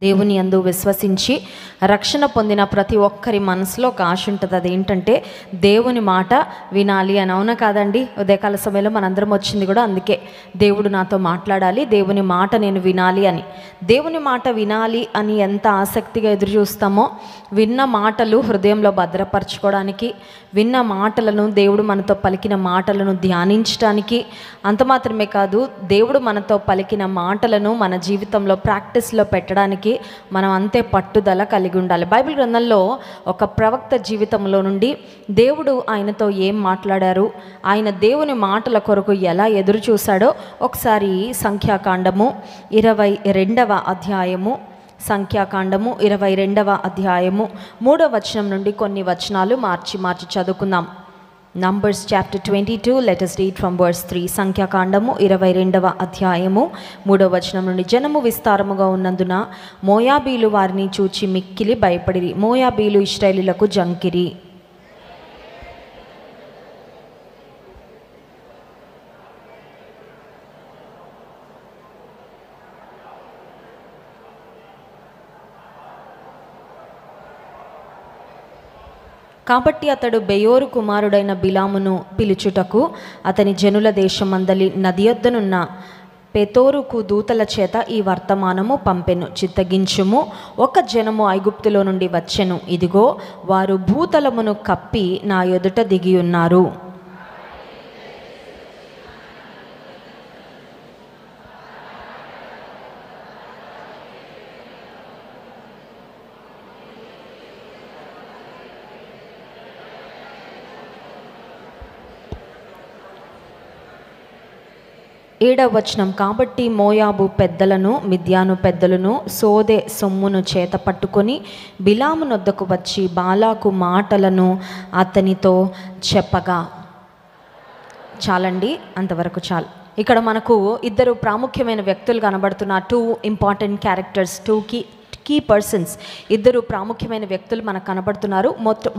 దేవుని యందు విశ్వసించి రక్షణ పొందిన ప్రతి ఒక్కరి మనసులో ఒక ఆశ ఉంటుంది. అదేంటంటే దేవుని మాట వినాలి అని. అవునా కాదండి? ఉదయకాల సమయంలో మనందరం వచ్చింది కూడా అందుకే. దేవుడు నాతో మాట్లాడాలి, దేవుని మాట నేను వినాలి అని. దేవుని మాట వినాలి అని ఎంత ఆసక్తిగా ఎదురు చూస్తామో, విన్న మాటలు హృదయంలో భద్రపరచుకోవడానికి, విన్న మాటలను, దేవుడు మనతో పలికిన మాటలను ధ్యానించడానికి, అంత మాత్రమే కాదు, దేవుడు మనతో పలికిన మాటలను మన జీవితంలో ప్రాక్టీస్లో పెట్టడానికి మనం అంతే పట్టుదల కలిగి ఉండాలి. బైబిల్ గ్రంథంలో ఒక ప్రవక్త జీవితంలో నుండి దేవుడు ఆయనతో ఏం మాట్లాడారు, ఆయన దేవుని మాటల కొరకు ఎలా ఎదురు చూశాడో ఒకసారి సంఖ్యాకాండము 22వ అధ్యాయము, సంఖ్యాకాండము 22వ అధ్యాయము 3వ వచనం నుండి కొన్ని వచనాలు మార్చి చదువుకుందాం. Numbers chapter 22, let us read from verse 3. సంఖ్యాకాండము 22వ అధ్యాయము 3వ వచనం నుండి. జనము విస్తారముగా ఉన్నందున మోయాబీలు వారిని చూచి మిక్కిలి భయపడిరి. మోయాబీలు ఇశ్రాయేలీయులకు జంకిరి. కాబట్టి అతడు బెయోరు కుమారుడైన బిలామును పిలుచుటకు అతని జనుల దేశమందలి నది యొద్దనున్న పెతోరుకు దూతల చేత ఈ వర్తమానము పంపెను. చిత్తగించుము, ఒక జనము ఐగుప్తులో నుండి వచ్చెను. ఇదిగో వారు భూతలమును కప్పి నా ఎదుట దిగియున్నారు. ఏడవ వచనం. కాబట్టి మోయాబు పెద్దలను, మిద్యాను పెద్దలను సోదె సొమ్మును చేత పట్టుకొని బిలాము నొద్దకు వచ్చి బాలాకు మాటలను అతనితో చెప్పగా. చాలండి, అంతవరకు చాలు. ఇక్కడ మనకు ఇద్దరు ప్రాముఖ్యమైన వ్యక్తులు కనబడుతున్నారు. 2 ఇంపార్టెంట్ క్యారెక్టర్స్, 2 కీ పర్సన్స్, ఇద్దరు ప్రాముఖ్యమైన వ్యక్తులు మనకు కనబడుతున్నారు.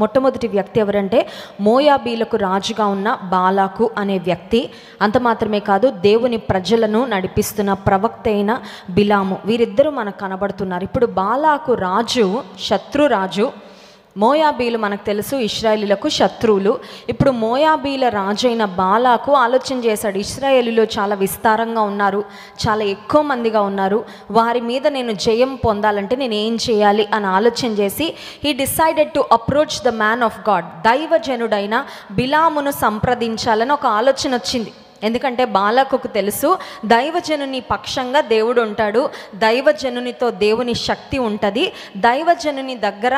మొట్టమొదటి వ్యక్తి ఎవరంటే మోయాబీలకు రాజుగా ఉన్న బాలాకు అనే వ్యక్తి. అంత మాత్రమే కాదు, దేవుని ప్రజలను నడిపిస్తున్న ప్రవక్త అయిన బిలాము. వీరిద్దరూ మనకు కనబడుతున్నారు. ఇప్పుడు బాలాకు రాజు శత్రురాజు, మోయాబీలు మనకు తెలుసు ఇశ్రాయేలీయులకు శత్రువులు. ఇప్పుడు మోయాబీల రాజైన బాలాకు ఆలోచన చేశాడు, ఇశ్రాయేలీయులు చాలా విస్తారంగా ఉన్నారు, చాలా ఎక్కువ మందిగా ఉన్నారు, వారి మీద నేను జయం పొందాలంటే నేను ఏం చేయాలి అని ఆలోచన చేసి he decided to approach the man of God, దైవజనుడైన బిలామును సంప్రదించాలని ఒక ఆలోచన వచ్చింది. ఎందుకంటే బాలాకుకు తెలుసు దైవజనుని పక్షంగా దేవుడు ఉంటాడు, దైవజనునితో దేవుని శక్తి ఉంటుంది, దైవజనుని దగ్గర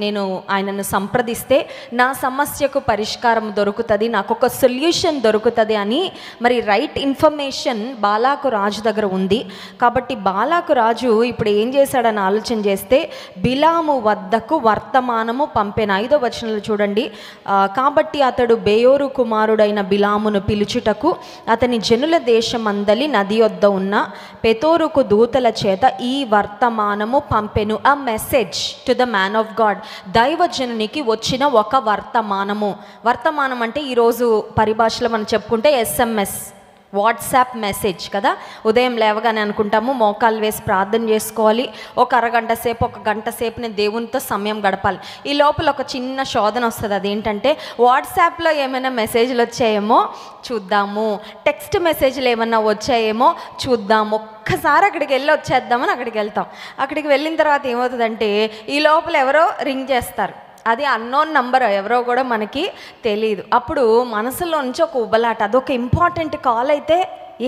నేను ఆయనను సంప్రదిస్తే నా సమస్యకు పరిష్కారం దొరుకుతుంది, నాకు ఒక సొల్యూషన్ దొరుకుతుంది అని మరి రైట్ ఇన్ఫర్మేషన్ బాలాకు రాజు దగ్గర ఉంది. కాబట్టి బాలాకు రాజు ఇప్పుడు ఏం చేశాడని ఆలోచన చేస్తే బిలాము వద్దకు వర్తమానము పంపెను. 5వ వచనంలో చూడండి. కాబట్టి అతడు బెయోరు కుమారుడైన బిలామును పిలుచుట అతని జనుల దేశమందలి నది యొద్ద ఉన్న పెతోరుకు దూతల చేత ఈ వర్తమానము పంపెను. A message to the man of God. దైవజనునికి వచ్చిన ఒక వర్తమానము. వర్తమానం అంటే ఈరోజు పరిభాషలో మనం చెప్పుకుంటే SMS, వాట్సాప్ మెసేజ్ కదా. ఉదయం లేవగానే అనుకుంటాము మోకాలు వేసి ప్రార్థన చేసుకోవాలి, ఒక అరగంట సేపు, ఒక గంట సేపు నేను దేవునితో సమయం గడపాలి. ఈ లోపల ఒక చిన్న శోధన వస్తుంది. అదేంటంటే వాట్సాప్లో ఏమైనా మెసేజ్లు వచ్చాయేమో చూద్దాము, టెక్స్ట్ మెసేజ్లు ఏమైనా వచ్చాయేమో చూద్దాము, ఒక్కసారి అక్కడికి వెళ్ళి వచ్చేద్దామని అక్కడికి వెళ్తాం. అక్కడికి వెళ్ళిన తర్వాత ఏమవుతుందంటే ఈ లోపల ఎవరో రింగ్ చేస్తారు. అది అన్నోన్ నంబర్, ఎవరో కూడా మనకి తెలియదు. అప్పుడు మనసులో నుంచి ఒక ఉబలాట, అదొక ఇంపార్టెంట్ కాల్ అయితే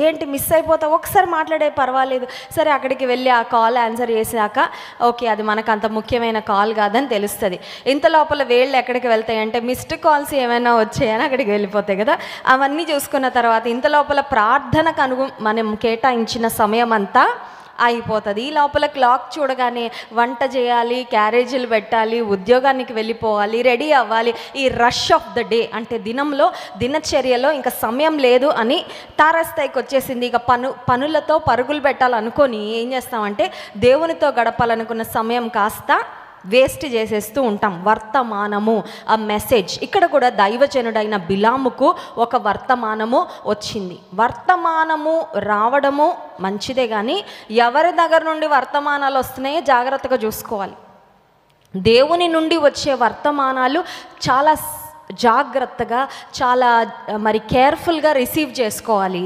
ఏంటి మిస్ అయిపోతావు, ఒకసారి మాట్లాడే పర్వాలేదు. సరే అక్కడికి వెళ్ళి ఆ కాల్ ఆన్సర్ చేశాక ఓకే అది మనకు అంత ముఖ్యమైన కాల్ కాదని తెలుస్తుంది. ఇంత లోపల వేళ్ళు ఎక్కడికి వెళ్తాయంటే మిస్డ్ కాల్స్ ఏమైనా వచ్చాయని అక్కడికి వెళ్ళిపోతాయి కదా. అవన్నీ చూసుకున్న తర్వాత ఇంత లోపల ప్రార్థనకు మనం కేటాయించిన సమయం అంతా అయిపోతుంది. ఈ లోపల క్లాక్ చూడగానే వంట చేయాలి, క్యారేజీలు పెట్టాలి, ఉద్యోగానికి వెళ్ళిపోవాలి, రెడీ అవ్వాలి. ఈ రష్ ఆఫ్ ద డే అంటే దినచర్యలో ఇంకా సమయం లేదు అని తారస్థాయికి వచ్చేసింది. ఇక పనులతో పరుగులు పెట్టాలనుకొని ఏం చేస్తామంటే దేవునితో గడపాలనుకున్న సమయం కాస్త వేస్ట్ చేసేస్తూ ఉంటాం. వర్తమానము, ఆ మెసేజ్. ఇక్కడ కూడా దైవజనుడైన బిలాముకు ఒక వర్తమానము వచ్చింది. వర్తమానము రావడము మంచిదే, కానీ ఎవరి దగ్గర నుండి వర్తమానాలు వస్తున్నాయో జాగ్రత్తగా చూసుకోవాలి. దేవుని నుండి వచ్చే వర్తమానాలు చాలా జాగ్రత్తగా, చాలా మరి కేర్ఫుల్గా రిసీవ్ చేసుకోవాలి.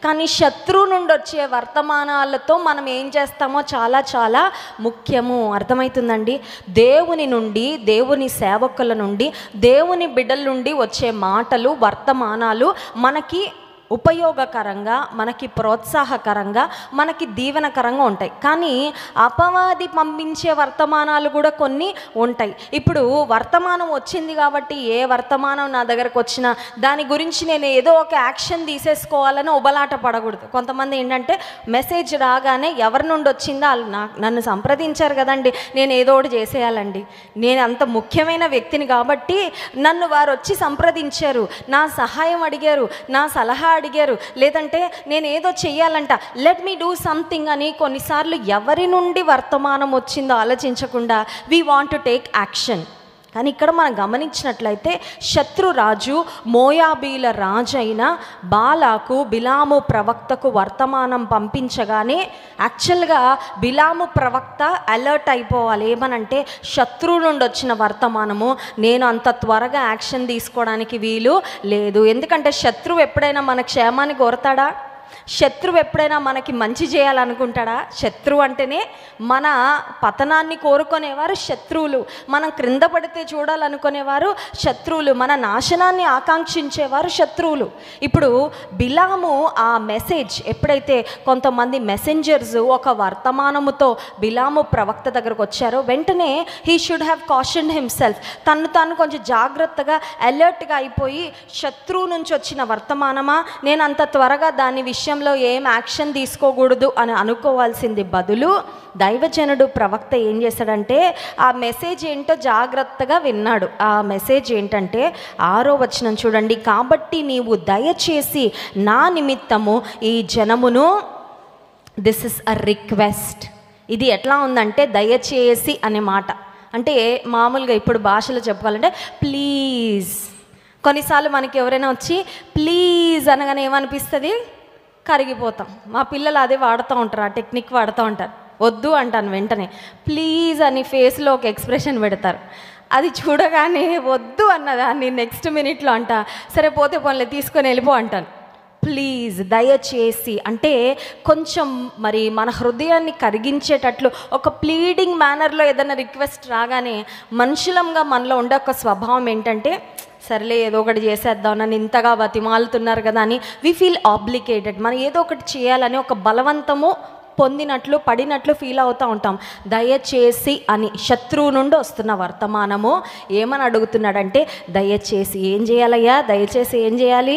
కానీ శత్రువు నుండి వచ్చే వర్తమానాలతో మనం ఏం చేస్తామో చాలా చాలా ముఖ్యము. అర్థమవుతుందండి? దేవుని నుండి, దేవుని సేవకుల నుండి, దేవుని బిడ్డల నుండి వచ్చే మాటలు, వర్తమానాలు మనకి ఉపయోగకరంగా, మనకి ప్రోత్సాహకరంగా, మనకి దీవెనకరంగా ఉంటాయి. కానీ అపవాది పంపించే వర్తమానాలు కూడా కొన్ని ఉంటాయి. ఇప్పుడు వర్తమానం వచ్చింది కాబట్టి ఏ వర్తమానం నా దగ్గరకు వచ్చినా దాని గురించి నేను ఏదో ఒక యాక్షన్ తీసేసుకోవాలని ఉబలాట పడకూడదు. కొంతమంది ఏంటంటే మెసేజ్ రాగానే ఎవరి నుండి వచ్చిందో వాళ్ళు నన్ను సంప్రదించారు కదండి, నేను ఏదో ఒకటి చేసేయాలండి, నేను అంత ముఖ్యమైన వ్యక్తిని కాబట్టి నన్ను వారు వచ్చి సంప్రదించారు, నా సహాయం అడిగారు, నా సలహా అడిగారు, లేదంటే నేను ఏదో చెయ్యాలంట, లెట్ మీ డూ సంథింగ్ అని కొన్నిసార్లు ఎవరి నుండి వర్తమానం వచ్చిందో ఆలోచించకుండా we want to take action. కానీ ఇక్కడ మనం గమనించినట్లయితే శత్రురాజు, మోయాబీల రాజు అయిన బాలాకు బిలాము ప్రవక్తకు వర్తమానం పంపించగానే యాక్చువల్గా బిలాము ప్రవక్త అలర్ట్ అయిపోవాలి. ఏమనంటే శత్రువు నుండి వచ్చిన వర్తమానము, నేను అంత త్వరగా యాక్షన్ తీసుకోవడానికి వీలు లేదు. ఎందుకంటే శత్రువు ఎప్పుడైనా మన క్షేమాన్ని కోరతాడా? శత్రువు ఎప్పుడైనా మనకి మంచి చేయాలనుకుంటాడా? శత్రువు అంటేనే మన పతనాన్ని కోరుకునేవారు శత్రువులు, మనం క్రింద పడితే చూడాలనుకునేవారు శత్రువులు, మన నాశనాన్ని ఆకాంక్షించేవారు శత్రువులు. ఇప్పుడు బిలాము ఆ మెసేజ్ ఎప్పుడైతే కొంతమంది మెసెంజర్స్ ఒక వర్తమానముతో బిలాము ప్రవక్త దగ్గరకు వచ్చారో వెంటనే he should have cautioned himself. తాను కొంచెం జాగ్రత్తగా అలర్ట్గా అయిపోయి, శత్రువు నుంచి వచ్చిన వర్తమానమా, నేను అంత త్వరగా దాని విషయంలో ఏం యాక్షన్ తీసుకోకూడదు అని అనుకోవాల్సింది బదులు దైవజనుడు ప్రవక్త ఏం చేశాడంటే ఆ మెసేజ్ ఏంటో జాగ్రత్తగా విన్నాడు. ఆ మెసేజ్ ఏంటంటే 6వ వచనం చూడండి. కాబట్టి నీవు దయచేసి నా నిమిత్తము ఈ జనమును, దిస్ ఇస్ అ రిక్వెస్ట్. ఇది ఎట్లా ఉందంటే దయచేసి అనే మాట అంటే మామూలుగా ఇప్పుడు భాషలో చెప్పుకోవాలంటే ప్లీజ్. కొన్నిసార్లు మనకి ఎవరైనా వచ్చి ప్లీజ్ అనగానే ఏమనిపిస్తుంది? కరిగిపోతాం. మా పిల్లలు అదే వాడుతూ ఉంటారు, ఆ టెక్నిక్ వాడుతూ ఉంటారు. వద్దు అంటాను వెంటనే ప్లీజ్ అని ఫేస్లో ఒక ఎక్స్ప్రెషన్ పెడతారు. అది చూడగానే వద్దు అన్నదాన్ని నెక్స్ట్ మినిట్లో అంట, సరే పోతే పోన్లే తీసుకొని వెళ్ళిపో అంటాను. ప్లీజ్, దయచేసి అంటే కొంచెం మరి మన హృదయాన్ని కరిగించేటట్లు ఒక ప్లీడింగ్ మేనర్లో ఏదైనా రిక్వెస్ట్ రాగానే మనుషులంగా మనలో ఉండే ఒక స్వభావం ఏంటంటే సర్లే ఏదో ఒకటి చేసేద్దాం, నన్ను ఇంతగా బతిమాలుతున్నారు కదా అని వి ఫీల్ ఆబ్లికేటెడ్. మనం ఏదో ఒకటి చేయాలని ఒక బలవంతము పొందినట్లు, పడినట్లు ఫీల్ అవుతూ ఉంటాం. దయచేసి అని శత్రువు నుండి వస్తున్న వర్తమానము ఏమని అడుగుతున్నాడంటే దయచేసి ఏం చేయాలయ్యా? దయచేసి ఏం చేయాలి?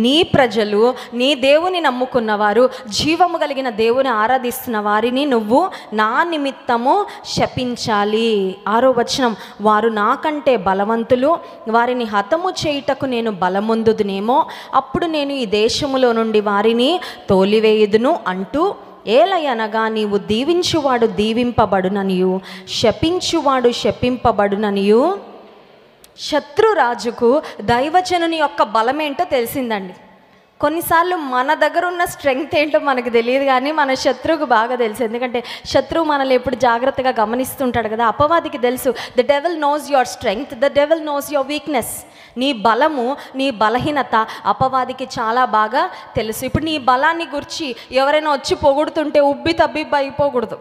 నీ ప్రజలు, నీ దేవుని నమ్ముకున్నవారు, జీవము కలిగిన దేవుని ఆరాధిస్తున్న వారిని నువ్వు నా నిమిత్తము శపించాలి. 6వ వచనం, వారు నాకంటే బలవంతులు, వారిని హతము చేయుటకు నేను బలముందుదునేమో, అప్పుడు నేను ఈ దేశములో నుండి వారిని తోలివేయుదును అంటూ, ఏలయనగా నీవు దీవించువాడు దీవింపబడుననియు, శపించువాడు శపింపబడుననియు. శత్రురాజుకు దైవజనుని యొక్క బలమేంటో తెలిసిందండి. కొన్నిసార్లు మన దగ్గర ఉన్న స్ట్రెంగ్త్ ఏంటో మనకు తెలియదు, కానీ మన శత్రువుకు బాగా తెలుసు. ఎందుకంటే శత్రువు మనల్ని ఎప్పుడు జాగ్రత్తగా గమనిస్తుంటాడు కదా. అపవాదికి తెలుసు, the devil knows your strength, the devil knows your weakness. నీ బలము, నీ బలహీనత అపవాదికి చాలా బాగా తెలుసు. ఇప్పుడు నీ బలాన్ని గురించి ఎవరైనా వచ్చి పొగుడుతుంటే ఉబ్బి తబ్బిబ్బి అయిపోకూడదు.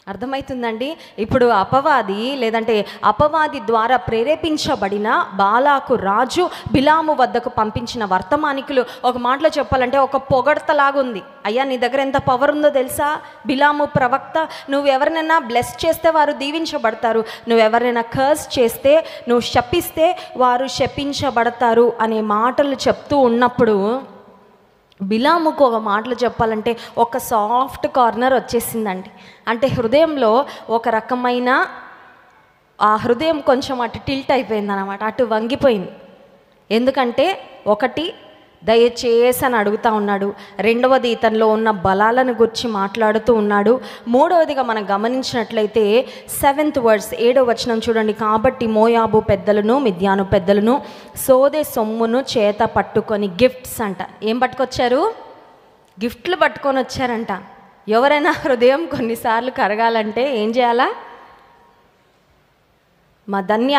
అర్థమవుతుందండి? ఇప్పుడు అపవాది లేదంటే అపవాది ద్వారా ప్రేరేపించబడిన బాలాకు రాజు బిలాము వద్దకు పంపించిన వర్తమానికులు ఒక మాటలో చెప్పాలంటే ఒక పొగడ్తలాగుంది. అయ్యా నీ దగ్గర ఎంత పవర్ ఉందో తెలుసా? బిలాము ప్రవక్త, నువ్వు ఎవరినైనా బ్లెస్ చేస్తే వారు దీవించబడతారు, నువ్వు ఎవరైనా కర్స్ చేస్తే, నువ్వు శపిస్తే వారు శపించబడతారు అనే మాటలు చెప్తూ ఉన్నప్పుడు బిలాముకు ఒక మాటలు చెప్పాలంటే ఒక సాఫ్ట్ కార్నర్ వచ్చేసిందండి. అంటే హృదయంలో ఒక రకమైన ఆ హృదయం కొంచెం అటు టిల్ట్ అయిపోయింది అన్నమాట, అటు వంగిపోయింది. ఎందుకంటే ఒకటి, దయచేసి అని అడుగుతూ ఉన్నాడు. రెండవది ఇతనిలో ఉన్న బలాలను గురించి మాట్లాడుతూ ఉన్నాడు. మూడవదిగా మనం గమనించినట్లయితే 7th verse 7వ వచనం చూడండి. కాబట్టి మోయాబు పెద్దలను మిద్యాను పెద్దలను సోదె సొమ్మును చేత పట్టుకొని, గిఫ్ట్స్ అంట, ఏం పట్టుకొచ్చారు? గిఫ్ట్లు పట్టుకొని వచ్చారంట. ఎవరైనా హృదయం కొన్నిసార్లు కరగాలంటే ఏం చేయాలా? మా ధన్య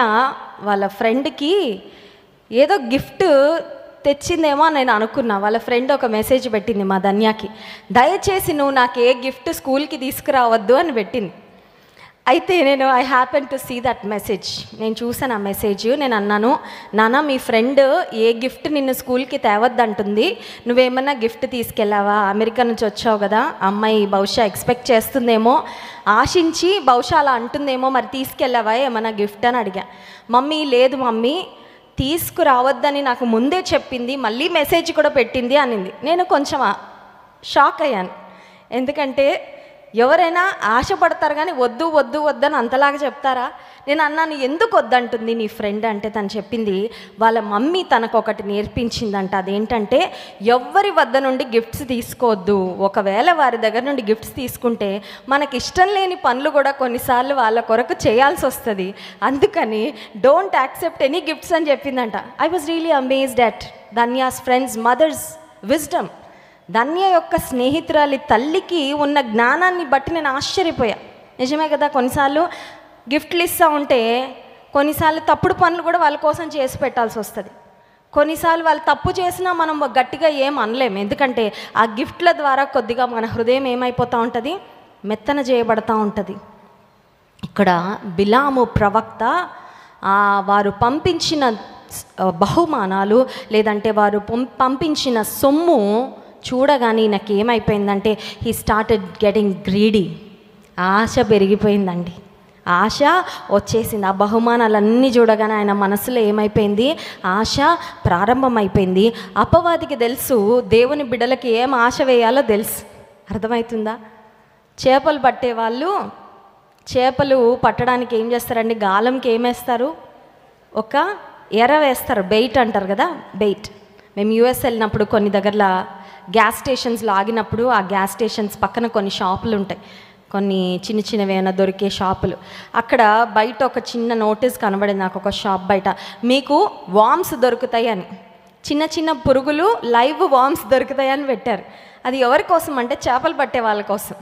వాళ్ళ ఫ్రెండ్కి ఏదో గిఫ్ట్ తెచ్చిందేమో నేను అనుకున్నా. వాళ్ళ ఫ్రెండ్ ఒక మెసేజ్ పెట్టింది మా ధన్యకి, దయచేసి నువ్వు నాకు ఏ గిఫ్ట్ స్కూల్కి తీసుకురావద్దు అని పెట్టింది. అయితే నేను I happen to see that message. నేను చూసాను ఆ మెసేజ్. నేను అన్నాను, నాన్న మీ ఫ్రెండ్ ఏ గిఫ్ట్ నిన్ను స్కూల్కి తేవద్దంటుంది, నువ్వేమన్నా గిఫ్ట్ తీసుకెళ్ళావా? అమెరికా నుంచి వచ్చావు కదా, అమ్మాయి బహుశా ఎక్స్పెక్ట్ చేస్తుందేమో, ఆశించి బహుశా అలా అంటుందేమో, మరి తీసుకెళ్ళావా ఏమన్నా గిఫ్ట్ అని అడిగా. మమ్మీ లేదు మమ్మీ, తీసుకురావద్దని నాకు ముందే చెప్పింది, మళ్ళీ మెసేజ్ కూడా పెట్టింది అనింది. నేను కొంచెం షాక్ అయ్యాను. ఎందుకంటే ఎవరైనా ఆశపడతారు కానీ వద్దు వద్దు వద్దని అంతలాగా చెప్తారా? నేను అన్నాను, ఎందుకు వద్దంటుంది నీ ఫ్రెండ్ అంటే తను చెప్పింది వాళ్ళ మమ్మీ తనకు ఒకటి నేర్పించిందంట. అదేంటంటే ఎవ్వరి వద్ద నుండి గిఫ్ట్స్ తీసుకోవద్దు. ఒకవేళ వారి దగ్గర నుండి గిఫ్ట్స్ తీసుకుంటే మనకి ఇష్టం లేని పనులు కూడా కొన్నిసార్లు వాళ్ళ కొరకు చేయాల్సి వస్తుంది. అందుకని డోంట్ యాక్సెప్ట్ ఎనీ గిఫ్ట్స్ అని చెప్పిందంట. I was really amazed at Dhanya's friend's mother's wisdom. Dhanya యొక్క స్నేహితురాలి తల్లికి ఉన్న జ్ఞానాన్ని బట్టి నేను ఆశ్చర్యపోయా. నిజమే కదా, కొన్నిసార్లు గిఫ్ట్లు ఇస్తూ ఉంటే కొన్నిసార్లు తప్పుడు పనులు కూడా వాళ్ళ కోసం చేసి పెట్టాల్సి వస్తుంది. కొన్నిసార్లు వాళ్ళు తప్పు చేసినా మనం గట్టిగా ఏం అనలేము. ఎందుకంటే ఆ గిఫ్ట్ల ద్వారా కొద్దిగా మన హృదయం ఏమైపోతూ ఉంటుంది, మెత్తన చేయబడతా ఉంటుంది. ఇక్కడ బిలాము ప్రవక్త వారు పంపించిన బహుమానాలు లేదంటే వారు పంపించిన సొమ్ము చూడగానే నాకు ఏమైపోయిందంటే హీ స్టార్టెడ్ గెటింగ్ గ్రీడీ. ఆశ పెరిగిపోయిందండి, ఆశ వచ్చేసింది. ఆ బహుమానాలన్నీ చూడగానే ఆయన మనసులో ఏమైపోయింది, ఆశ ప్రారంభమైపోయింది. అపవాదికి తెలుసు దేవుని బిడ్డలకి ఏం ఆశ వేయాలో తెలుసు. అర్థమవుతుందా? చేపలు పట్టేవాళ్ళు చేపలు పట్టడానికి ఏం చేస్తారండి, గాలంకి ఏమేస్తారు, ఒక ఎర వేస్తారు, బెయిట్ అంటారు కదా, బెయిట్. మేము యూఎస్ వెళ్ళినప్పుడు కొన్ని దగ్గరలో గ్యాస్ స్టేషన్స్లో ఆగినప్పుడు ఆ గ్యాస్ స్టేషన్స్ పక్కన కొన్ని షాపులు ఉంటాయి, కొన్ని చిన్న చిన్నవి ఏమైనా దొరికే షాపులు. అక్కడ బయట ఒక చిన్న నోటీస్ కనబడింది నాకు, ఒక షాప్ బయట మీకు వామ్స్ దొరుకుతాయి అని, చిన్న చిన్న పురుగులు లైవ్ వామ్స్ దొరుకుతాయి అని పెట్టారు. అది ఎవరి కోసం అంటే చేపలు పట్టే వాళ్ళ కోసం.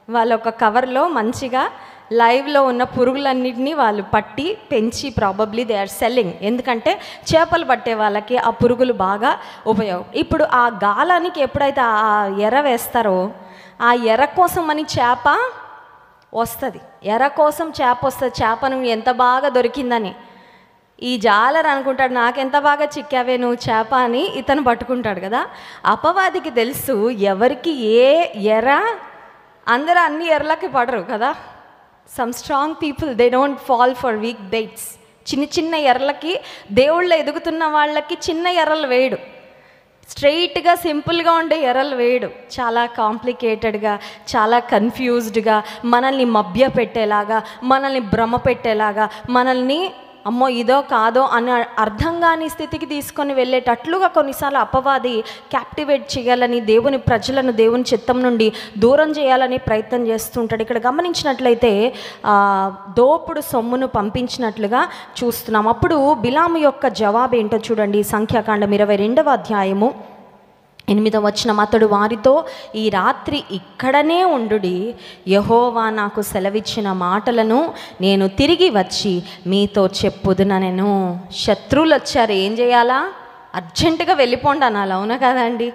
వాళ్ళు ఒక కవర్లో మంచిగా లైవ్లో ఉన్న పురుగులన్నింటినీ వాళ్ళు పట్టి పెంచి ప్రాబబ్లీ దే ఆర్ సెల్లింగ్. ఎందుకంటే చేపలు పట్టే వాళ్ళకి ఆ పురుగులు బాగా ఉపయోగం. ఇప్పుడు ఆ గాలానికి ఎప్పుడైతే ఆ ఎర వేస్తారో ఆ ఎర కోసం అని చేప వస్తుంది, ఎర కోసం చేప వస్తుంది. చేపను ఎంత బాగా దొరికిందని ఈ జాలర్ అనుకుంటాడు, నాకెంత బాగా చిక్కావే నువ్వు చేప అని ఇతను పట్టుకుంటాడు కదా. అపవాదికి తెలుసు ఎవరికి ఏ ఎర, అందరూ అన్ని ఎర్రలకి పడరు కదా. Some strong people they don't fall for weak baits. చిన్న చిన్న ఎర్రలకి, దేవుళ్ళు ఎదుగుతున్న వాళ్ళకి చిన్న ఎర్రలు వేయడు, స్ట్రెయిట్గా సింపుల్గా ఉండే ఎర్రలు వేయడు. చాలా కాంప్లికేటెడ్గా, చాలా కన్ఫ్యూజ్డ్గా, మనల్ని మభ్య పెట్టేలాగా, మనల్ని భ్రమ పెట్టేలాగా, మనల్ని అమ్మో ఇదో కాదో అని అర్థం కాని స్థితికి తీసుకొని వెళ్ళేటట్లుగా కొన్నిసార్లు అపవాది క్యాప్టివేట్ చేయాలని, దేవుని ప్రజలను దేవుని చిత్తం నుండి దూరం చేయాలని ప్రయత్నం చేస్తుంటాడు. ఇక్కడ గమనించినట్లయితే దోపుడు సొమ్మును పంపించినట్లుగా చూస్తున్నాం. అప్పుడు బిలాము యొక్క జవాబు ఏంటో చూడండి. సంఖ్యాకాండం 22వ అధ్యాయము 8వ వచనం. అతడు వారితో, ఈ రాత్రి ఇక్కడనే ఉండుడి, యెహోవా నాకు సెలవిచ్చిన మాటలను నేను తిరిగి వచ్చి మీతో చెప్పుదునెను. శత్రువులు వచ్చారు, ఏం చేయాలా, అర్జెంటుగా వెళ్ళిపోండి అనాలి. అవునా కదండి?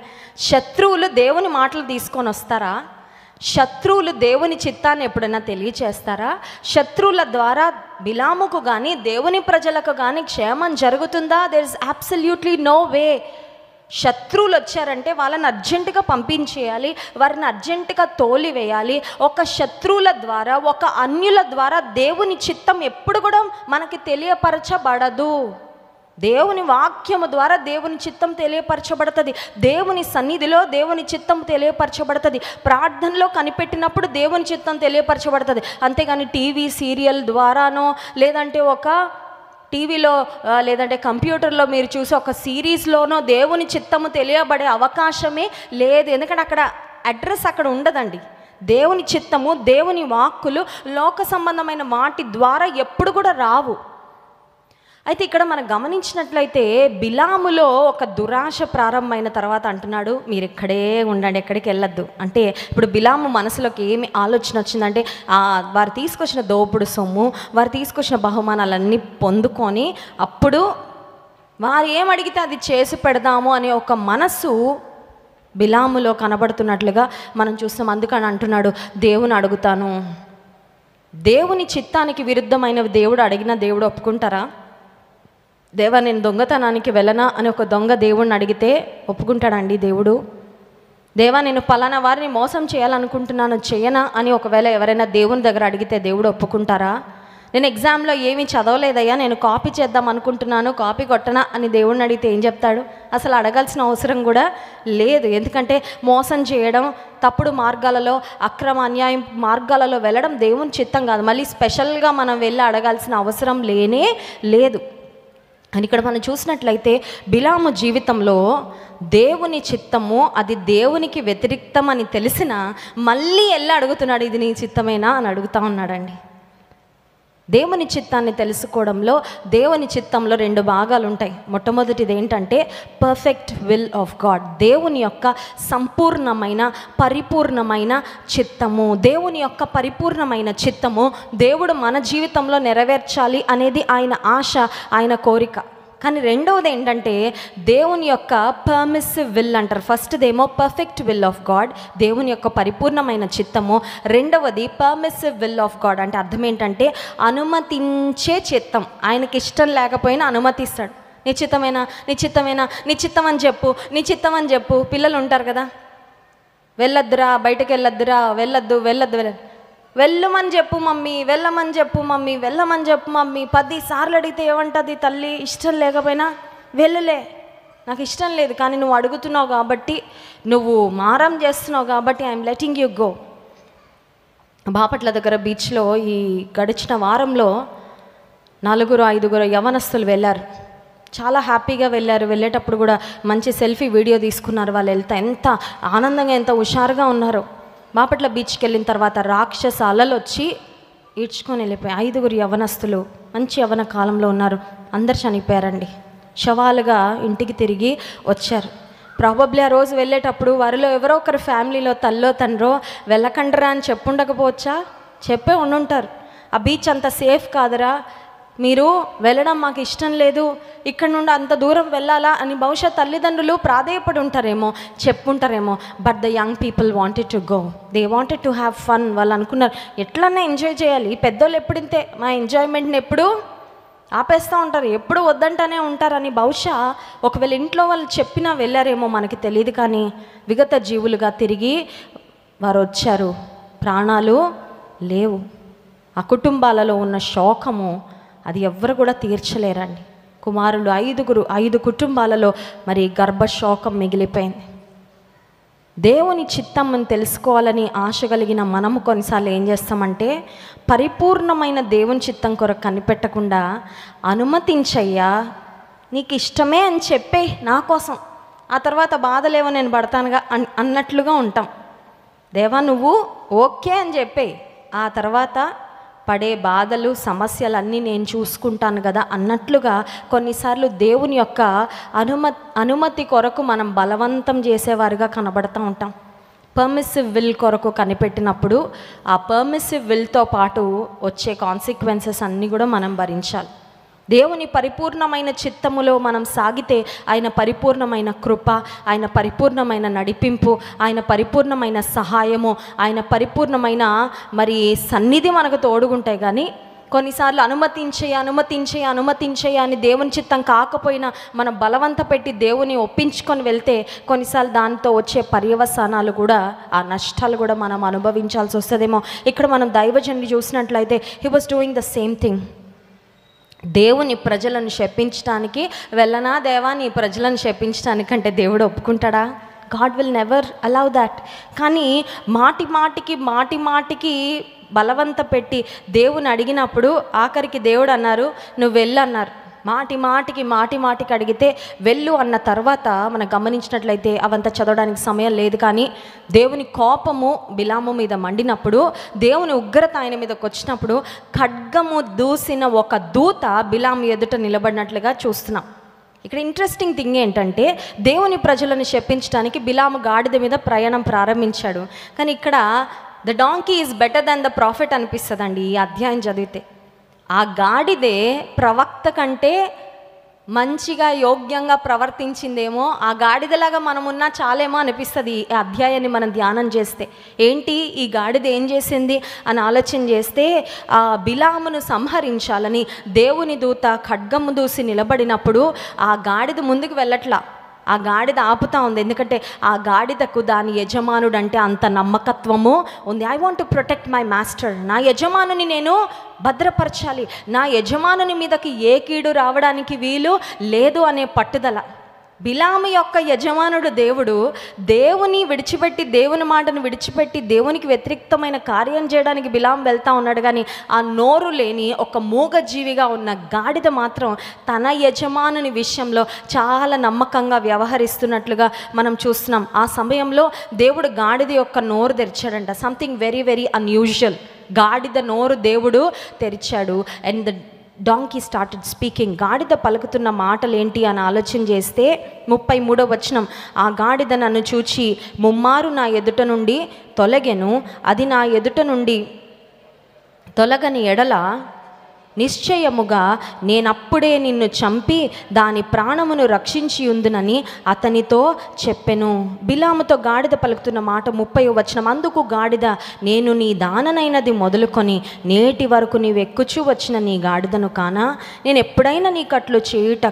శత్రువులు దేవుని మాటలు తీసుకొని వస్తారా? శత్రువులు దేవుని చిత్తాన్ని ఎప్పుడైనా తెలియచేస్తారా? శత్రువుల ద్వారా బిలాముకు కానీ దేవుని ప్రజలకు కానీ క్షేమం జరుగుతుందా? There is absolutely no way. శత్రువులు వచ్చారంటే వాళ్ళని అర్జెంటుగా పంపించేయాలి, వారిని అర్జెంటుగా తోలివేయాలి. ఒక శత్రువుల ద్వారా, ఒక అన్యుల ద్వారా దేవుని చిత్తం ఎప్పుడు కూడా మనకి తెలియపరచబడదు. దేవుని వాక్యము ద్వారా దేవుని చిత్తం తెలియపరచబడుతుంది. దేవుని సన్నిధిలో దేవుని చిత్తం తెలియపరచబడుతుంది. ప్రార్థనలో కనిపెట్టినప్పుడు దేవుని చిత్తం తెలియపరచబడుతుంది. అంతేగాని టీవీ సీరియల్ ద్వారానో లేదంటే ఒక టీవీలో లేదంటే కంప్యూటర్లో మీరు చూసి ఒక సిరీస్లోనో దేవుని చిత్తము తెలియబడే అవకాశమే లేదు. ఎందుకంటే అక్కడ అడ్రస్ అక్కడ ఉండదండి. దేవుని చిత్తము, దేవుని వాక్కులు లోక సంబంధమైన వాటి ద్వారా ఎప్పుడు కూడా రావు. అయితే ఇక్కడ మనం గమనించినట్లయితే బిలాములో ఒక దురాశ ప్రారంభమైన తర్వాత అంటున్నాడు, మీరు ఇక్కడే ఉండండి, ఎక్కడికి వెళ్ళొద్దు. అంటే ఇప్పుడు బిలాము మనసులోకి ఏమి ఆలోచన వచ్చిందంటే, వారు తీసుకొచ్చిన దోపుడు సొమ్ము, వారు తీసుకొచ్చిన బహుమానాలన్నీ పొందుకొని అప్పుడు వారు ఏమడిగితే అది చేసి పెడదాము అనే ఒక మనసు బిలాములో కనబడుతున్నట్లుగా మనం చూస్తాం. అందుకని అంటున్నాడు, దేవుని అడుగుతాను. దేవుని చిత్తానికి విరుద్ధమైనవి దేవుడు అడిగిన దేవుడు ఒప్పుకుంటారా? దేవా నేను దొంగతనానికి వెళ్ళనా అని ఒక దొంగ దేవుడిని అడిగితే ఒప్పుకుంటాడండి దేవుడు? దేవా నేను పలానా వారిని మోసం చేయాలనుకుంటున్నాను, చేయనా అని ఒకవేళ ఎవరైనా దేవుని దగ్గర అడిగితే దేవుడు ఒప్పుకుంటారా? నేను ఎగ్జామ్లో ఏమీ చదవలేదయ్యా, నేను కాపీ చేద్దాం అనుకుంటున్నాను, కాపీ కొట్టనా అని దేవుడిని అడిగితే ఏం చెప్తాడు? అసలు అడగాల్సిన అవసరం కూడా లేదు. ఎందుకంటే మోసం చేయడం, తప్పుడు మార్గాలలో, అక్రమ అన్యాయం మార్గాలలో వెళ్ళడం దేవుని చిత్తం కాదు. మళ్ళీ స్పెషల్గా మనం వెళ్ళి అడగాల్సిన అవసరం లేనే లేదు. అని ఇక్కడ మనం చూసినట్లయితే బిలాము జీవితంలో దేవుని చిత్తము అది దేవునికి వ్యతిరేక్తం అని తెలిసిన మళ్ళీ వెళ్ళి అడుగుతున్నాడు, ఇది నీ చిత్తమేనా అని అడుగుతా ఉన్నాడండి. దేవుని చిత్తాన్ని తెలుసుకోవడంలో, దేవుని చిత్తంలో 2 భాగాలు ఉంటాయి. మొట్టమొదటిది ఏంటంటే పర్ఫెక్ట్ విల్ ఆఫ్ గాడ్, దేవుని యొక్క సంపూర్ణమైన పరిపూర్ణమైన చిత్తము. దేవుని యొక్క పరిపూర్ణమైన చిత్తము దేవుడు మన జీవితంలో నెరవేర్చాలి అనేది ఆయన ఆశ, ఆయన కోరిక. కానీ రెండవది ఏంటంటే దేవుని యొక్క పర్మిసివ్ విల్ అంటారు. ఫస్ట్దేమో పర్ఫెక్ట్ విల్ ఆఫ్ గాడ్, దేవుని యొక్క పరిపూర్ణమైన చిత్తము. రెండవది పర్మిసివ్ విల్ ఆఫ్ గాడ్ అంటే అర్థం ఏంటంటే అనుమతించే చిత్తం. ఆయనకి ఇష్టం లేకపోయినా అనుమతిస్తాడు. నిశ్చితమేనా, నిశ్చితమేనా, నిశ్చితం అని చెప్పు, నిశ్చితం అని చెప్పు. పిల్లలు ఉంటారు కదా, వెళ్ళొద్దురా, బయటకు వెళ్ళొద్దురా, వెళ్ళొద్దు వెళ్ళొద్దు వెళ్ళొద్దు, వెళ్ళమని చెప్పు మమ్మీ, వెళ్ళమని చెప్పు మమ్మీ, వెళ్ళమని చెప్పు మమ్మీ. 10 సార్లు అడిగితే ఏమంటుంది తల్లి? ఇష్టం లేకపోయినా వెళ్ళలే, నాకు ఇష్టం లేదు, కానీ నువ్వు అడుగుతున్నావు కాబట్టి, నువ్వు మారం చేస్తున్నావు కాబట్టి I'm letting you go. Bapatla దగ్గర బీచ్లో ఈ గడిచిన వారంలో 4-5 యవనస్తులు వెళ్ళారు. చాలా హ్యాపీగా వెళ్ళారు. వెళ్ళేటప్పుడు కూడా మంచి సెల్ఫీ వీడియో తీసుకున్నారు. వాళ్ళు వెళ్తా ఎంత ఆనందంగా, ఎంత హుషారుగా ఉన్నారు. బాపట్ల బీచ్కి వెళ్ళిన తర్వాత రాక్షస అలలు వచ్చి ఈడ్చుకొని వెళ్ళిపోయి 5 యవనస్తులు మంచి యవన కాలంలో ఉన్నారు, అందరు చనిపోయారండి. శవాలుగా ఇంటికి తిరిగి వచ్చారు. ప్రాబబ్లీ ఆ రోజు వెళ్ళేటప్పుడు వారిలో ఎవరో ఒకరు ఫ్యామిలీలో తల్లో తండ్రో వెళ్ళకండ్రా అని చెప్పుండకపోవచ్చా? చెప్పే ఉండుంటారు, ఆ బీచ్ అంత సేఫ్ కాదురా, మీరు వెళ్ళడం మాకు ఇష్టం లేదు, ఇక్కడ నుండి అంత దూరం వెళ్ళాలా అని బహుశా తల్లిదండ్రులు ప్రాధేయపడి ఉంటారేమో, చెప్పుంటారేమో. But the young people wanted to go, they wanted to have fun. వాళ్ళు అనుకున్నారు ఎట్లన్నా ఎంజాయ్ చేయాలి. పెద్దోళ్ళు ఎప్పుడు ఇంతే, మా ఎంజాయ్మెంట్ని ఎప్పుడు ఆపేస్తూ ఉంటారు, ఎప్పుడు వద్దంటానే ఉంటారని బహుశా ఒకవేళ ఇంట్లో వాళ్ళు చెప్పినా వెళ్ళారేమో మనకి తెలియదు. కానీ విగత జీవులుగా తిరిగి వారు వచ్చారు, ప్రాణాలు లేవు. ఆ కుటుంబాలలో ఉన్న శోకము అది ఎవ్వరు కూడా తీర్చలేరండి. కుమారులు 5 కుటుంబాలలో మరి గర్భశోకం మిగిలిపోయింది. దేవుని చిత్తమ్మని తెలుసుకోవాలని ఆశ కలిగిన మనము కొన్నిసార్లు ఏం చేస్తామంటే పరిపూర్ణమైన దేవుని చిత్తం కొరకు కనిపెట్టకుండా అనుమతించయ్యా, నీకు ఇష్టమే అని చెప్పే నా కోసం, ఆ తర్వాత బాధలేవో నేను పడతానుగా అన్నట్లుగా ఉంటాం. దేవా నువ్వు ఓకే అని చెప్పే, ఆ తర్వాత పడే బాధలు సమస్యలన్నీ నేను చూసుకుంటాను కదా అన్నట్లుగా కొన్నిసార్లు దేవుని యొక్క అనుమతి కొరకు మనం బలవంతం చేసేవారుగా కనబడుతూ ఉంటాం. పర్మిసివ్ విల్ కొరకు కనిపెట్టినప్పుడు ఆ పర్మిసివ్ విల్తో పాటు వచ్చే కాన్సిక్వెన్సెస్ అన్నీ కూడా మనం భరించాలి. దేవుని పరిపూర్ణమైన చిత్తములో మనం సాగితే ఆయన పరిపూర్ణమైన కృప, ఆయన పరిపూర్ణమైన నడిపింపు, ఆయన పరిపూర్ణమైన సహాయము, ఆయన పరిపూర్ణమైన మరి సన్నిధి మనకు తోడుగుంటాయి. కానీ కొన్నిసార్లు అనుమతించే అని దేవుని చిత్తం కాకపోయినా మనం బలవంత పెట్టి దేవుని ఒప్పించుకొని వెళ్తే కొన్నిసార్లు దాంతో వచ్చే పర్యవసానాలు కూడా, ఆ నష్టాలు కూడా మనం అనుభవించాల్సి వస్తుందేమో. ఇక్కడ మనం దైవజనుని చూసినట్లయితే he was doing the same thing. దేవుని ప్రజలను శపించడానికి వెళ్ళనా దేవా, నీ ప్రజలను శపించడానికంటే దేవుడు ఒప్పుకుంటాడా? God will never allow that. కానీ మాటి మాటికి బలవంత పెట్టి దేవుని అడిగినప్పుడు ఆఖరికి దేవుడు అన్నారు, నువ్వు వెళ్ళన్నారు. మాటికి అడిగితే వెళ్ళు అన్న తర్వాత మనం గమనించినట్లయితే అవంతా చదవడానికి సమయం లేదు. కానీ దేవుని కోపము బిలాము మీద మండినప్పుడు, దేవుని ఉగ్రత ఆయన మీదకి వచ్చినప్పుడు ఖడ్గము దూసిన ఒక దూత బిలాము ఎదుట నిలబడినట్లుగా చూస్తున్నాం. ఇక్కడ ఇంట్రెస్టింగ్ థింగ్ ఏంటంటే, దేవుని ప్రజలను శపించడానికి బిలాము గాడిద మీద ప్రయాణం ప్రారంభించాడు. కానీ ఇక్కడ the donkey is better then the profit అనిపిస్తుందండి ఈ అధ్యాయం చదివితే. ఆ గాడిదే ప్రవక్త కంటే మంచిగా యోగ్యంగా ప్రవర్తించిందేమో, ఆ గాడిదలాగా మనం ఉన్నా చాలేమో అనిపిస్తుంది ఈ అధ్యాయాన్ని మనం ధ్యానం చేస్తే. ఏంటి ఈ గాడిద ఏం చేసింది అని ఆలోచన చేస్తే, ఆ బిలామును సంహరించాలని దేవుని దూత ఖడ్గము దూసి నిలబడినప్పుడు ఆ గాడిద ముందుకు వెళ్ళట్లా, ఆ గాడిద ఆపుతా ఉంది. ఎందుకంటే ఆ గాడిదకు దాని యజమానుడు అంటే అంత నమ్మకత్వము ఉంది. I want to protect my master, నా యజమానుని నేను భద్రపరచాలి, నా యజమానుని మీదకి ఏ కీడు రావడానికి వీలు లేదు అనే పట్టుదల. బిలాము యొక్క యజమానుడు దేవుడు, దేవుని విడిచిపెట్టి, దేవుని మాటను విడిచిపెట్టి దేవునికి వ్యతిరేక్తమైన కార్యం చేయడానికి బిలాము వెళ్తూ ఉన్నాడు. కానీ ఆ నోరు లేని ఒక మూగజీవిగా ఉన్న గాడిద మాత్రం తన యజమానుని విషయంలో చాలా నమ్మకంగా వ్యవహరిస్తున్నట్లుగా మనం చూస్తున్నాం. ఆ సమయంలో దేవుడు గాడిద యొక్క నోరు తెరిచాడంట. Something very very unusual. గాడిద నోరు దేవుడు తెరిచాడు. And the donkey started speaking. గాడిద పలుకుతున్న మాటలు ఏంటి అని ఆలోచన చేస్తే 33వ వచనం, ఆ గాడిద నన్ను చూచి ముమ్మారు నా ఎదుట నుండి తొలగెను, అది నా ఎదుట నుండి తొలగని ఎడల నిశ్చయముగా నేనప్పుడే నిన్ను చంపి దాని ప్రాణమును రక్షించి ఉందునని అతనితో చెప్పెను. బిలాముతో గాడిద పలుకుతున్న మాట 30వ వచనం, అందుకు గాడిద, నేను నీ దాననైనది మొదలుకొని నేటి వరకు నీవు ఎక్కుచూ వచ్చిన నీ గాడిదను కానా, నేను ఎప్పుడైనా నీకట్లు చేయుట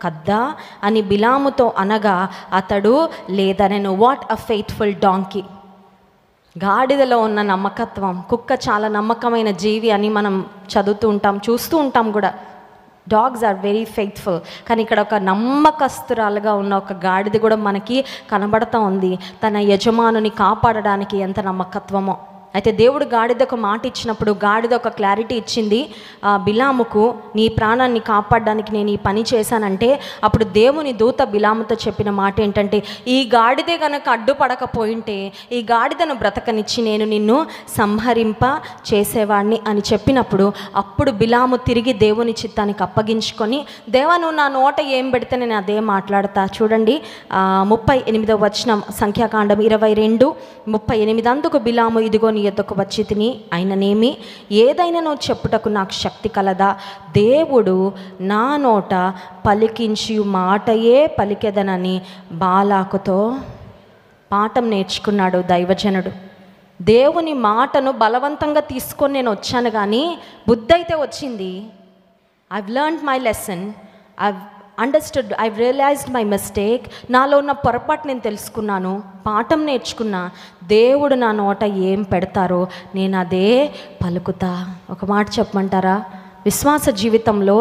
కద్దా అని బిలాముతో అనగా అతడు లేదనెను. What a faithful donkey. గాడిదలో ఉన్న నమ్మకత్వం. కుక్క చాలా నమ్మకమైన జీవి అని మనం చదువుతూ ఉంటాం, చూస్తూ ఉంటాం కూడా. Dogs are very faithful. కానీ ఇక్కడ ఒక నమ్మకస్తురాలుగా ఉన్న ఒక గాడిద కూడా మనకి కనబడతా ఉంది, తన యజమానుని కాపాడడానికి ఎంత నమ్మకత్వమో. అయితే దేవుడు గాడిదకు మాట ఇచ్చినప్పుడు గాడిద ఒక క్లారిటీ ఇచ్చింది బిలాముకు, నీ ప్రాణాన్ని కాపాడడానికి నేను ఈ పని చేశానంటే అప్పుడు దేవుని దూత బిలాముతో చెప్పిన మాట ఏంటంటే, ఈ గాడిదే కనుక అడ్డుపడకపోయింటే ఈ గాడిదను బ్రతకనిచ్చి నేను నిన్ను సంహరింప చేసేవాడిని అని చెప్పినప్పుడు అప్పుడు బిలాము తిరిగి దేవుని చిత్తానికి అప్పగించుకొని, దేవా నువ్వు నా నోట ఏం పెడితే నేను అదే మాట్లాడతా. చూడండి 38వ వచనం, సంఖ్యాకాండం 22:38, అందుకు బిలాము, ఇదిగో నీ యొద్దకు వచ్చి తిని అయిననేమి ఏదైనా నువ్వు చెప్పుటకు నాకు శక్తి కలదా, దేవుడు నా నోట పలికించి మాటయే పలికెదనని బాలాకుతో పాఠం నేర్చుకున్నాడు దైవజనుడు. దేవుని మాటను బలవంతంగా తీసుకొని నేను వచ్చాను, కానీ బుద్ధి అయితే వచ్చింది. I've learned my lesson, I've understood, I've realised my mistake. నాలో ఉన్న పొరపాటు నేను తెలుసుకున్నాను, పాఠం నేర్చుకున్నా. దేవుడు నా నోట ఏం పెడతారో నేను అదే పలుకుతా. ఒక మాట చెప్పమంటారా? విశ్వాస జీవితంలో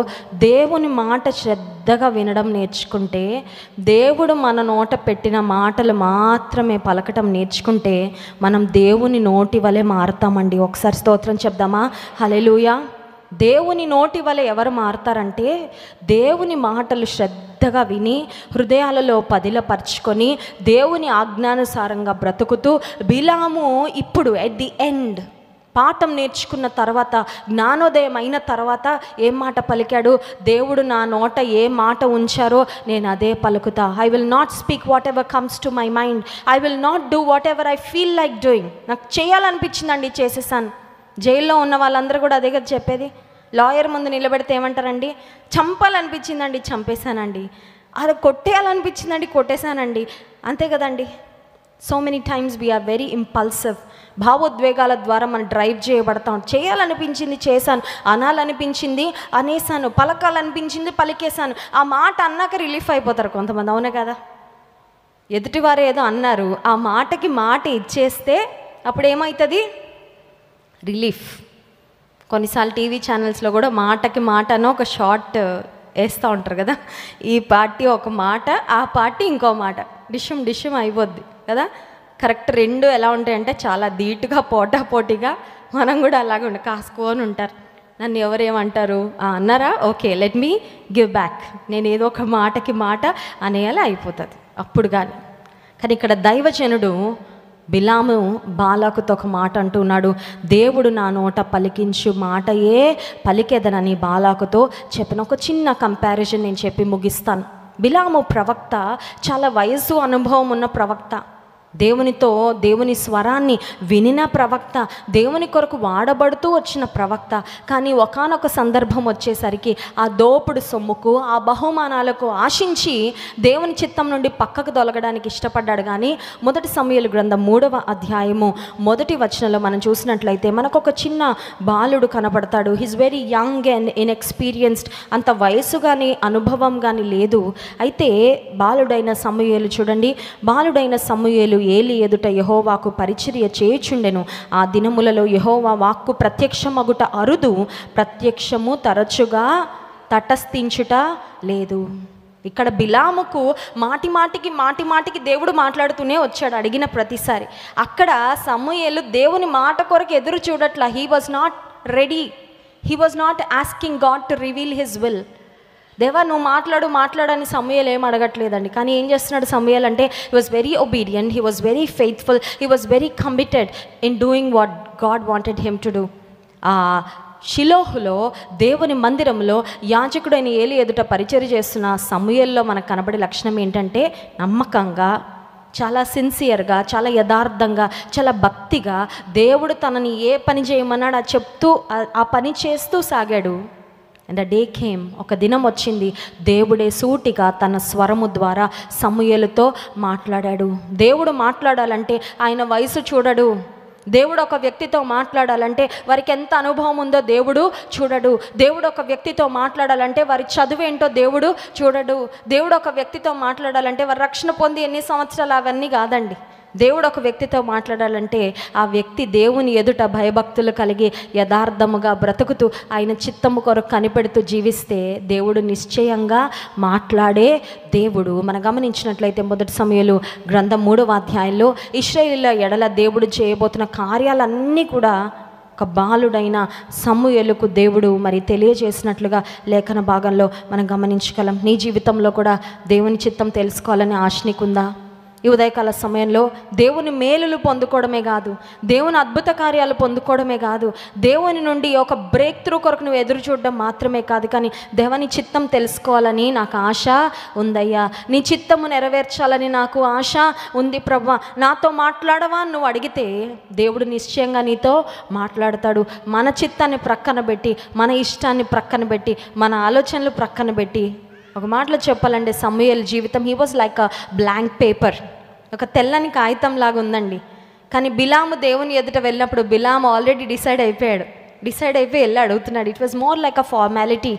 దేవుని మాట శ్రద్ధగా వినడం నేర్చుకుంటే, దేవుడు మన నోట పెట్టిన మాటలు మాత్రమే పలకటం నేర్చుకుంటే మనం దేవుని నోటి వలె మారుతామండి. ఒకసారి స్తోత్రం చెప్దామా? హల్లెలూయా. దేవుని నోటి వల్ల ఎవరు మారుతారంటే, దేవుని మాటలు శ్రద్ధగా విని హృదయాలలో పదిలపరుచుకొని దేవుని ఆజ్ఞానుసారంగా బ్రతుకుతూ బిలాము ఇప్పుడు ఎట్ ది ఎండ్ పాఠం నేర్చుకున్న తర్వాత, జ్ఞానోదయం అయిన తర్వాత ఏం మాట పలికాడు? దేవుడు నా నోట ఏ మాట ఉంచారో నేను అదే పలుకుతా. I will not speak whatever comes to my mind, I will not do whatever I feel like doing. నాకు చేయాలనిపించిందండి, చేసేసాను. జైల్లో ఉన్న వాళ్ళందరూ కూడా అదే కదా చెప్పేది. లాయర్ ముందు నిలబెడితే ఏమంటారండి? చంపాలనిపించిందండి, చంపేశానండి. అది కొట్టేయాలనిపించిందండి, కొట్టేశానండి. అంతే కదండి. So many times we are very impulsive. భావోద్వేగాల ద్వారా మనం డ్రైవ్ చేయబడతాం. చేయాలనిపించింది చేశాను, అనాలనిపించింది అనేసాను, పలకాలనిపించింది పలికేశాను. ఆ మాట అన్నాక రిలీఫ్ అయిపోతారు కొంతమంది, అవునా కదా? ఎదుటివారు ఏదో అన్నారు, ఆ మాటకి మాట ఇచ్చేస్తే అప్పుడు ఏమవుతుంది? రిలీఫ్. కొన్నిసార్లు టీవీ ఛానల్స్లో కూడా మాటకి మాట అని ఒక షార్ట్ వేస్తూ ఉంటారు కదా. ఈ పార్టీ ఒక మాట, ఆ పార్టీ ఇంకో మాట, డిషం అయిపోద్ది కదా. కరెక్ట్ రెండు ఎలా ఉంటాయంటే చాలా ధీటుగా పోటాపోటీగా మనం కూడా అలాగే కాసుకొని ఉంటారు. నన్ను ఎవరేమంటారు అన్నారా, okay let me give back, నేను ఏదో ఒక మాటకి మాట అనేయాలి, అయిపోతుంది అప్పుడు. కానీ ఇక్కడ దైవజనుడు బిలాము బాలాకుతో ఒక మాట అంటున్నాడు, దేవుడు నా నోట పలికించు మాటయే పలికేదనని బాలాకుతో చెప్పిన ఒక చిన్న కంపారిజన్ నేను చెప్పి ముగిస్తాను. బిలాము ప్రవక్త, చాలా వయస్సు అనుభవం ఉన్న ప్రవక్త, దేవుని స్వరాన్ని వినిన ప్రవక్త, దేవుని కొరకు వాడబడుతూ వచ్చిన ప్రవక్త. కానీ ఒకానొక సందర్భం వచ్చేసరికి ఆ దోపుడు సొమ్ముకు, ఆ బహుమానాలకు ఆశించి దేవుని చిత్తం నుండి పక్కకు తొలగడానికి ఇష్టపడ్డాడు. కానీ మొదటి సమూయేలు గ్రంథం 3వ అధ్యాయము 1వ వచనంలో మనం చూసినట్లయితే మనకు ఒక చిన్న బాలుడు కనబడతాడు. He's very young and inexperienced, అంత వయసు కానీ అనుభవం కానీ లేదు. అయితే బాలుడైన సమూయేలు చూడండి, బాలుడైన సమూయేలు ఏలి ఎదుట యెహోవాకు పరిచర్య చేయుచుండెను. ఆ దినములలో యెహోవా వాక్కు ప్రత్యక్షమగుట అరుదు, ప్రత్యక్షము తరచుగా తటస్థించుట లేదు. ఇక్కడ బిలాముకు మాటి మాటికి దేవుడు మాట్లాడుతూనే వచ్చాడు అడిగిన ప్రతిసారి. అక్కడ సమూయేలు దేవుని మాట కొరకు ఎదురు చూడట్లా. He was not ready, he was not asking God to reveal his will. దేవా నువ్వు మాట్లాడని సమూయేలు ఏం అడగట్లేదండి. కానీ ఏం చేస్తున్నాడు సమూయేలు అంటే, he was very obedient, he was very faithful, he was very committed in doing what God wanted him to do. ఆ షిలోహులో దేవుని మందిరంలో యాజకుడైన ఏలి ఎదుట పరిచర్య చేస్తున్న సమూయేల్లో మనకు కనబడే లక్షణం ఏంటంటే, నమ్మకంగా, చాలా సిన్సియర్గా, చాలా యథార్థంగా, చాలా భక్తిగా దేవుడు తనని ఏ పని చేయమన్నాడు అది చెప్తూ ఆ పని చేస్తూ సాగాడు. అండ్ ద డే కేమ్, ఒక దినం వచ్చింది, దేవుడే సూటిగా తన స్వరము ద్వారా సమూయేలుతో మాట్లాడాడు. దేవుడు మాట్లాడాలంటే ఆయన వయసు చూడడు. దేవుడు ఒక వ్యక్తితో మాట్లాడాలంటే వారికి ఎంత అనుభవం ఉందో దేవుడు చూడడు. దేవుడు ఒక వ్యక్తితో మాట్లాడాలంటే వారి చదువేంటో దేవుడు చూడడు. దేవుడు ఒక వ్యక్తితో మాట్లాడాలంటే వారి రక్షణ పొంది ఎన్ని సంవత్సరాలు అవన్నీ కాదండి. దేవుడు ఒక వ్యక్తితో మాట్లాడాలంటే ఆ వ్యక్తి దేవుని ఎదుట భయభక్తులు కలిగి యథార్థముగా బ్రతుకుతూ ఆయన చిత్తము కొరకు కనిపెడుతూ జీవిస్తే దేవుడు నిశ్చయంగా మాట్లాడే దేవుడు. మనం గమనించినట్లయితే మొదటి సమూయేలు గ్రంథం 3వ అధ్యాయంలో ఇశ్రాయేలీయుల ఎడల దేవుడు చేయబోతున్న కార్యాలన్నీ కూడా ఒక బాలుడైన సమూయేలుకు దేవుడు మరి తెలియజేసినట్లుగా లేఖన భాగంలో మనం గమనించగలం. నీ జీవితంలో కూడా దేవుని చిత్తం తెలుసుకోవాలని ఆశ నీకుందా? ఈ ఉదయకాల సమయంలో దేవుని మేలులు పొందుకోవడమే కాదు, దేవుని అద్భుత కార్యాలు పొందుకోవడమే కాదు, దేవుని నుండి ఒక బ్రేక్ త్రూ కొరకు నువ్వు ఎదురు చూడడం మాత్రమే కాదు, కానీ దేవుని చిత్తం తెలుసుకోవాలని నాకు ఆశ ఉందయ్యా, నీ చిత్తము నెరవేర్చాలని నాకు ఆశ ఉంది ప్రభువా, నాతో మాట్లాడవా నువ్వు అడిగితే దేవుడు నిశ్చయంగా నీతో మాట్లాడతాడు. మన చిత్తాన్ని ప్రక్కన పెట్టి, మన ఇష్టాన్ని ప్రక్కన పెట్టి, మన ఆలోచనలు ప్రక్కన పెట్టి, ఒక మాటలో చెప్పాలంటే సమూయేలు జీవితం he was like a blank paper, ఒక తెల్లని కాగితం లాగా ఉందండి. కానీ బిలాము దేవుని ఎదుట వెళ్ళినప్పుడు బిలాము ఆల్రెడీ డిసైడ్ అయిపోయి వెళ్ళి అడుగుతున్నాడు. It was more like a formality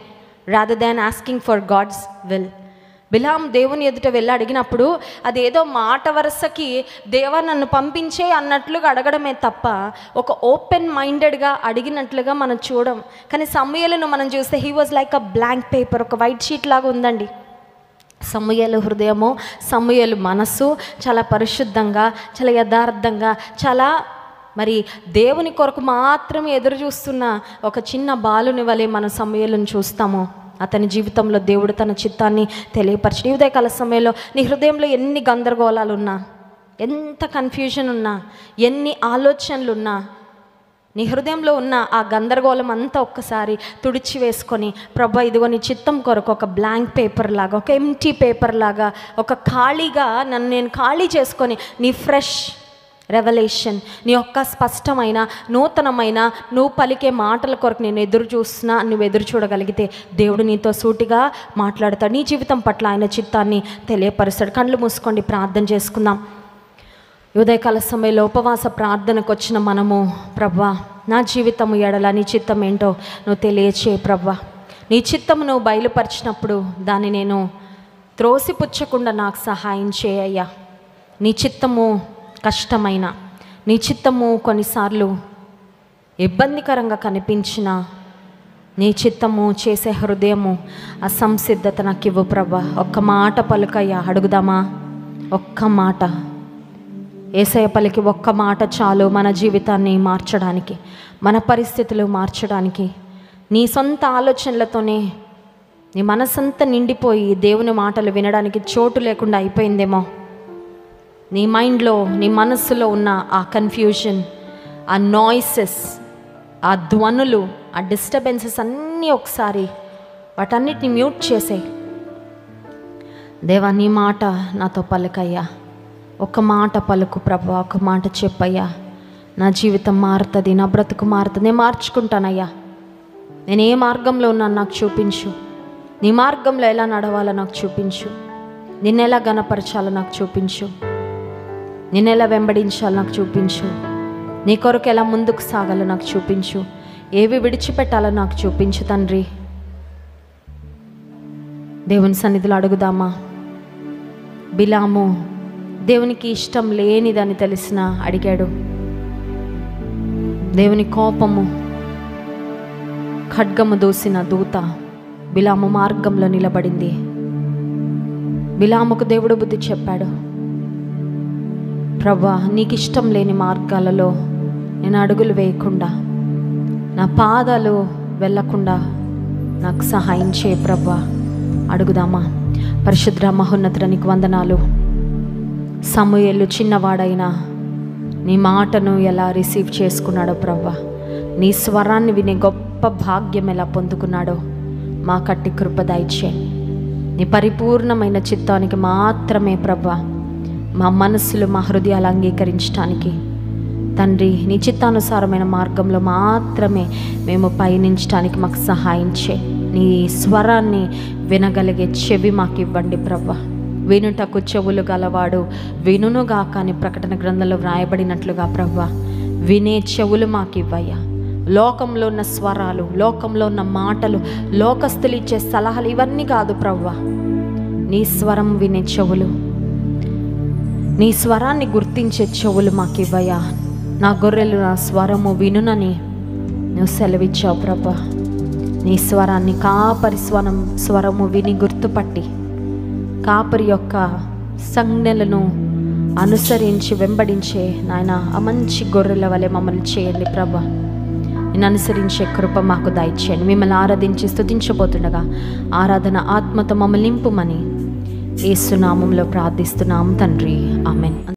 rather than asking for God's will. బిలాము దేవుని ఎదుట వెళ్ళి అడిగినప్పుడు అదేదో మాట వరుసకి దేవా నన్ను పంపించే అన్నట్లుగా అడగడమే తప్ప ఒక ఓపెన్ మైండెడ్గా అడిగినట్లుగా మనం చూడం. కానీ సమూయేలును మనం చూస్తే he was like a blank paper, ఒక వైట్ షీట్ లాగా ఉందండి. సమూయేలు హృదయము, సమూయేలు మనస్సు చాలా పరిశుద్ధంగా, చాలా యథార్థంగా, చాలా మరి దేవుని కొరకు మాత్రమే ఎదురు చూస్తున్న ఒక చిన్న బాలుని వలె మనం సమూయేలును చూస్తాము. అతని జీవితంలో దేవుడు తన చిత్తాన్ని తెలియపరచడు. ఈ ఉదయకాల సమయంలో నీ హృదయంలో ఎన్ని గందరగోళాలు ఉన్నా, ఎంత కన్ఫ్యూజన్ ఉన్నా, ఎన్ని ఆలోచనలున్నా, నీ హృదయంలో ఉన్న ఆ గందరగోళం అంతా ఒక్కసారి తుడిచి వేసుకొని, ప్రభా ఇదిగో నీ చిత్తం కొరకు ఒక బ్లాంక్ పేపర్ లాగా, ఒక ఎంటీ పేపర్ లాగా, ఒక ఖాళీగా నన్ను నేను ఖాళీ చేసుకొని నీ ఫ్రెష్ రెవల్యూషన్, నీ యొక్క స్పష్టమైన నూతనమైన నువ్వు పలికే మాటల కొరకు నేను ఎదురు చూస్తున్నా. నువ్వు ఎదురు చూడగలిగితే దేవుడు నీతో సూటిగా మాట్లాడతాడు. నీ జీవితం పట్ల ఆయన చిత్తాన్ని తెలియపరుస్తాడు. కళ్ళు మూసుకోండి, ప్రార్థన చేసుకుందాం. ఉదయకాల సమయంలో ఉపవాస ప్రార్థనకు వచ్చిన మనము, ప్రభా నా జీవితము ఎడల నీ చిత్తం ఏంటో నువ్వు తెలియచే ప్రభా. నీ చిత్తము నువ్వు బయలుపరిచినప్పుడు దాన్ని నేను త్రోసిపుచ్చకుండా నాకు సహాయం చేయయ్యా. నీ చిత్తము కష్టమైన, నీ చిత్తము కొన్నిసార్లు ఇబ్బందికరంగా కనిపించిన, నీ చిత్తము చేసే హృదయము అసంసిద్ధత నాకు ఇవ్వు ప్రభా. ఒక్క మాట పలుకయ్యా, అడుగుదామా? ఒక్క మాట. యేసయ్య పలికి ఒక్క మాట చాలు మన జీవితాన్ని మార్చడానికి, మన పరిస్థితులు మార్చడానికి. నీ సొంత ఆలోచనలతోనే నీ మనసంతా నిండిపోయి దేవుని మాటలు వినడానికి చోటు లేకుండా అయిపోయిందేమో. నీ మైండ్లో, నీ మనస్సులో ఉన్న ఆ కన్ఫ్యూజన్, ఆ నాయిసెస్, ఆ ధ్వనులు, ఆ డిస్టర్బెన్సెస్ అన్నీ ఒకసారి వాటన్నిటిని మ్యూట్ చేసేయి. దేవా, నీ మాట నాతో పలుకయ్యా, ఒక మాట పలుకు ప్రభా, ఒక మాట చెప్పయ్యా. నా జీవితం మారుతుంది, నా బ్రతుకు మారుతుంది, నేను మార్చుకుంటానయ్యా. నేను ఏ మార్గంలో ఉన్నాను నాకు చూపించు, నీ మార్గంలో ఎలా నడవాలో నాకు చూపించు, నిన్నెలా గణపరచాలో నాకు చూపించు, నిన్నెలా వెంబడించాలో నాకు చూపించు, నీ కొరకు ఎలా ముందుకు సాగాలో నాకు చూపించు, ఏవి విడిచిపెట్టాలో నాకు చూపించు తండ్రి. దేవుని సన్నిధిలో అడుగుదామా? బిలాము దేవునికి ఇష్టం లేనిదని తెలిసిన అడిగాడు. దేవుని కోపము, ఖడ్గము దూసిన దూత బిలాము మార్గంలో నిలబడింది. బిలాముకు దేవుడు బుద్ధి చెప్పాడు, ప్రభా, నీకు ఇష్టం లేని మార్గాలలో నేను అడుగులు వేయకుండా, నా పాదాలు వెళ్ళకుండా నాకు సహాయం చేయ ప్రభా. అడుగుదామా? పరిశుద్ధ మహోన్నతుడా, నీకు వందనాలు. సమూయేలు చిన్నవాడైనా నీ మాటను ఎలా రిసీవ్ చేసుకున్నాడో ప్రభా, నీ స్వరాన్ని వినే గొప్ప భాగ్యం ఎలా పొందుకున్నాడో మా కట్టి కృప దయచేయండి. నీ పరిపూర్ణమైన చిత్తానికి మాత్రమే ప్రభా మా మనస్సులు, మా హృదయాలు అంగీకరించడానికి తండ్రి, నీ చిత్తానుసారమైన మార్గంలో మాత్రమే మేము పయనించడానికి మాకు సహాయం చేయి. నీ స్వరాన్ని వినగలిగే చెవి మాకు ఇవ్వండి ప్రభా. వినుటకు చెవులు గలవాడు వినునుగా, కానీ ప్రకటన గ్రంథంలో వ్రాయబడినట్లుగా ప్రభా వినే చెవులు మాకు ఇవ్వయ్యా. లోకంలో ఉన్న స్వరాలు, లోకంలో ఉన్న మాటలు, లోకస్తులు ఇచ్చే సలహాలు ఇవన్నీ కాదు ప్రభా. నీ స్వరం వినే చెవులు, నీ స్వరాన్ని గుర్తించే చెవులు మాకు ఇవ్వయ్యా. నా గొర్రెలు నా స్వరము వినునని నువ్వు సెలవిచ్చావు ప్రభా. నీ స్వరాన్ని, కాపరి స్వరము విని గుర్తుపట్టి కాపరి యొక్క సంజ్ఞలను అనుసరించి వెంబడించే నాయన ఆ మంచి గొర్రెల వలె మమ్మల్ని చేయండి ప్రభా. నేను అనుసరించే కృప మాకు దయచేయండి. మిమ్మల్ని ఆరాధించి స్తుతించబోతుండగా ఆరాధన ఆత్మతో మమ్మల్ని నింపుమని యేసు నామములో ప్రార్థిస్తున్నాం తండ్రి, ఆమెన్.